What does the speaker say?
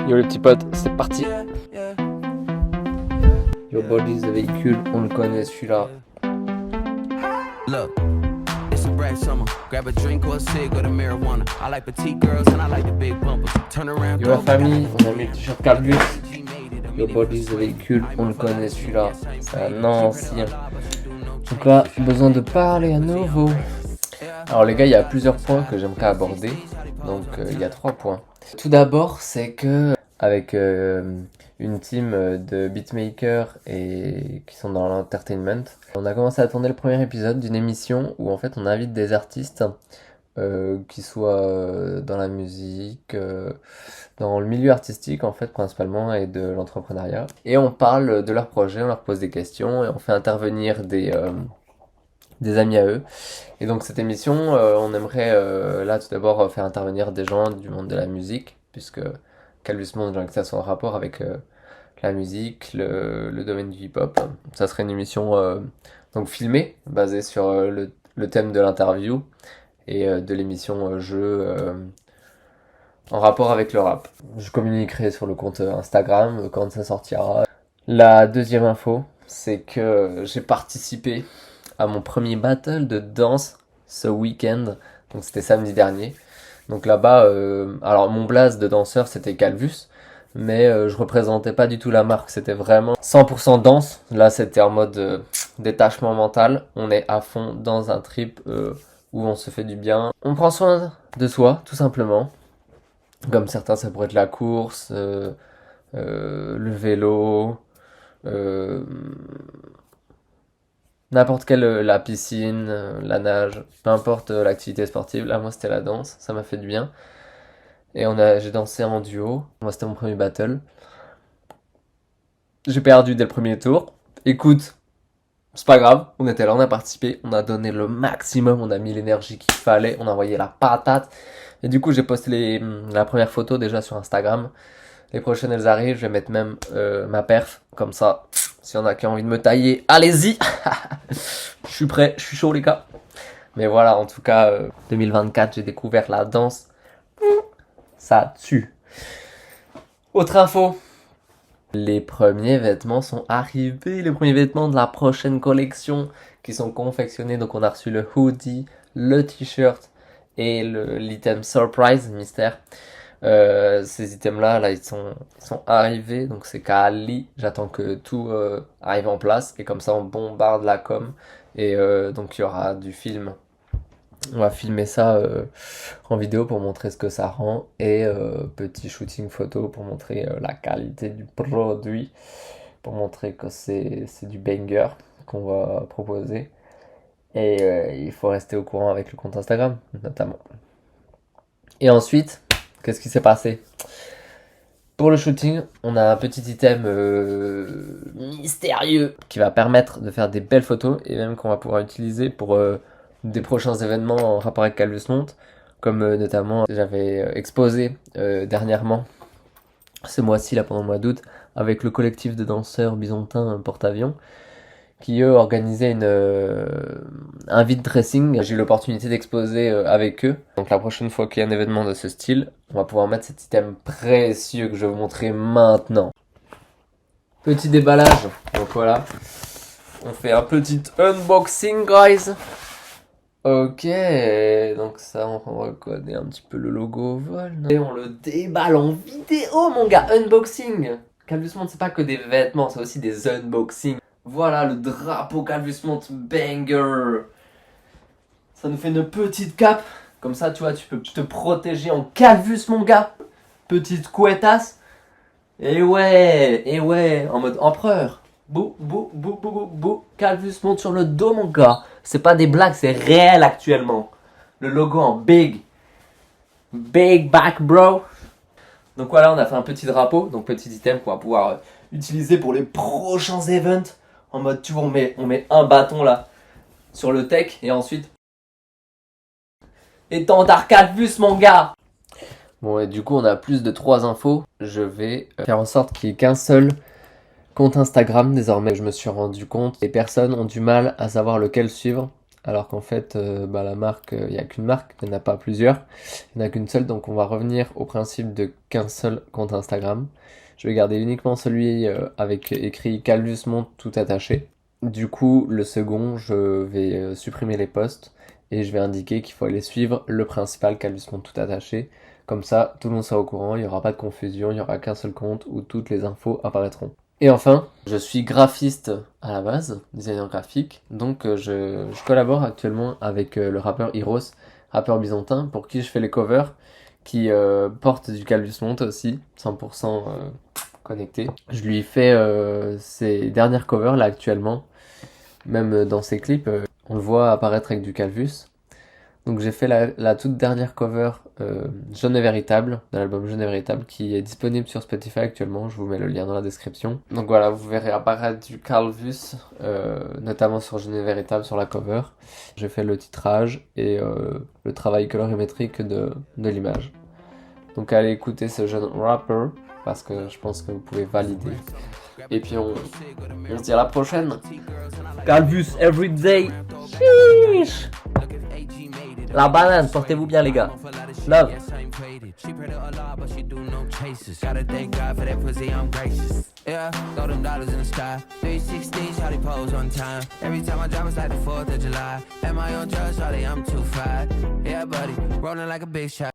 Yo les petits potes, c'est parti. Yo Body, the véhicule, on le connaît celui-là. Look, it's a bright summer. Grab a drink or a cig or the marijuana. I like petite girls and I like the big bumpers. Turn around. Yo la famille, on a mis le t-shirt Calgus. Yo Body, the véhicule, on le connaît celui-là. C'est un ancien. Donc là, besoin de parler à nouveau. Alors les gars, il y a plusieurs points que j'aimerais aborder. Donc il y a 3 points. Tout d'abord, c'est que avec une team de beatmakers et qui sont dans l'entertainment, on a commencé à tourner le premier épisode d'une émission où en fait on invite des artistes qui soient dans la musique, dans le milieu artistique en fait principalement et de l'entrepreneuriat. Et on parle de leurs projets, on leur pose des questions et on fait intervenir des amis à eux. Et donc cette émission, on aimerait là tout d'abord faire intervenir des gens du monde de la musique, puisque Calvus Monde, j'ai envie que ça soit en rapport avec la musique, le domaine du hip-hop. Ça serait une émission donc filmée, basée sur le thème de l'interview et de l'émission jeu en rapport avec le rap. Je communiquerai sur le compte Instagram quand ça sortira. La deuxième info, c'est que j'ai participé à mon premier battle de danse ce week-end, donc c'était samedi dernier. Donc là-bas, alors mon blaze de danseur c'était Calvus, mais je représentais pas du tout la marque, c'était vraiment 100% danse. Là c'était en mode détachement mental, on est à fond dans un trip où on se fait du bien. On prend soin de soi, tout simplement. Comme certains, ça pourrait être la course, le vélo, n'importe quelle, la piscine, la nage, peu importe l'activité sportive. Là, moi, c'était la danse, ça m'a fait du bien. Et j'ai dansé en duo. Moi, c'était mon premier battle. J'ai perdu dès le premier tour. Écoute, c'est pas grave, on était là, on a participé, on a donné le maximum, on a mis l'énergie qu'il fallait, on a envoyé la patate. Et du coup, j'ai posté la première photo déjà sur Instagram. Les prochaines, elles arrivent, je vais mettre même ma perf, comme ça. S'il y en a qui ont envie de me tailler, allez-y. Je suis prêt, je suis chaud les gars. Mais voilà, en tout cas, 2024, j'ai découvert la danse. Ça tue. Autre info. Les premiers vêtements sont arrivés. Les premiers vêtements de la prochaine collection qui sont confectionnés. Donc on a reçu le hoodie, le t-shirt et l'item surprise, mystère. Ces items là ils sont arrivés, donc c'est qu'à Ali, j'attends que tout arrive en place et comme ça on bombarde la com et donc il y aura du film, on va filmer ça en vidéo pour montrer ce que ça rend et petit shooting photo pour montrer la qualité du produit, pour montrer que c'est du banger qu'on va proposer et il faut rester au courant avec le compte Instagram notamment. Et ensuite, qu'est-ce qui s'est passé? Pour le shooting, on a un petit item mystérieux qui va permettre de faire des belles photos et même qu'on va pouvoir utiliser pour des prochains événements en rapport avec Calvus Monte, comme notamment j'avais exposé dernièrement ce mois-ci là pendant le mois d'août avec le collectif de danseurs byzantins porte-avions qui eux organisaient un vide dressing. J'ai eu l'opportunité d'exposer avec eux. Donc la prochaine fois qu'il y a un événement de ce style, on va pouvoir mettre cet item précieux que je vais vous montrer maintenant. Petit déballage. Donc voilà. On fait un petit unboxing, guys. Ok, donc ça on reconnaît un petit peu le logo au vol. Et on le déballe en vidéo, mon gars. Unboxing. Calvus Monte, c'est pas que des vêtements, c'est aussi des unboxings. Voilà le drapeau Calvus Monte banger. Ça nous fait une petite cape. Comme ça, tu vois, tu peux te protéger en Calvus, mon gars. Petite couettasse. Et ouais, en mode empereur. Bou. Calvus Monte sur le dos, mon gars. C'est pas des blagues, c'est réel actuellement. Le logo en big. Big back, bro. Donc voilà, on a fait un petit drapeau. Donc petit item qu'on va pouvoir utiliser pour les prochains events. En mode, tu vois, on met un bâton là sur le tech et ensuite étendard Calvus, mon gars. Bon, et du coup, on a plus de 3 infos. Je vais faire en sorte qu'il n'y ait qu'un seul compte Instagram désormais. Je me suis rendu compte, les personnes ont du mal à savoir lequel suivre. alors qu'en fait, la marque, il n'y a qu'une marque, il n'y en a pas plusieurs, il n'y en a qu'une seule, donc on va revenir au principe de qu'un seul compte Instagram. Je vais garder uniquement celui avec écrit Calvus Monte tout attaché. Du coup, le second, je vais supprimer les posts et je vais indiquer qu'il faut aller suivre le principal Calvus Monte tout attaché. Comme ça, tout le monde sera au courant, il n'y aura pas de confusion, il n'y aura qu'un seul compte où toutes les infos apparaîtront. Et enfin, je suis graphiste à la base, designer graphique, donc je collabore actuellement avec le rappeur Heroes, rappeur byzantin, pour qui je fais les covers, qui porte du Calvus Monte aussi, 100% connecté. Je lui fais ses dernières covers là actuellement, même dans ses clips, on le voit apparaître avec du Calvus. Donc j'ai fait la toute dernière cover Jeune et Véritable, de l'album Jeune et Véritable, qui est disponible sur Spotify actuellement, je vous mets le lien dans la description. Donc voilà, vous verrez apparaître du Calvus, notamment sur Jeune et Véritable, sur la cover. J'ai fait le titrage et le travail colorimétrique de l'image. Donc allez écouter ce jeune rapper, parce que je pense que vous pouvez valider. Et puis on se dit à la prochaine. Calvus everyday. Sheesh. La banane, portez-vous bien les gars. Love. Yeah, throw them dollars in the sky. 316, shawty pose on time. Every time I drop, it's like the 4th of July. Am I on drugs, shawty? I'm too fat. Yeah, buddy, rolling like a big shot.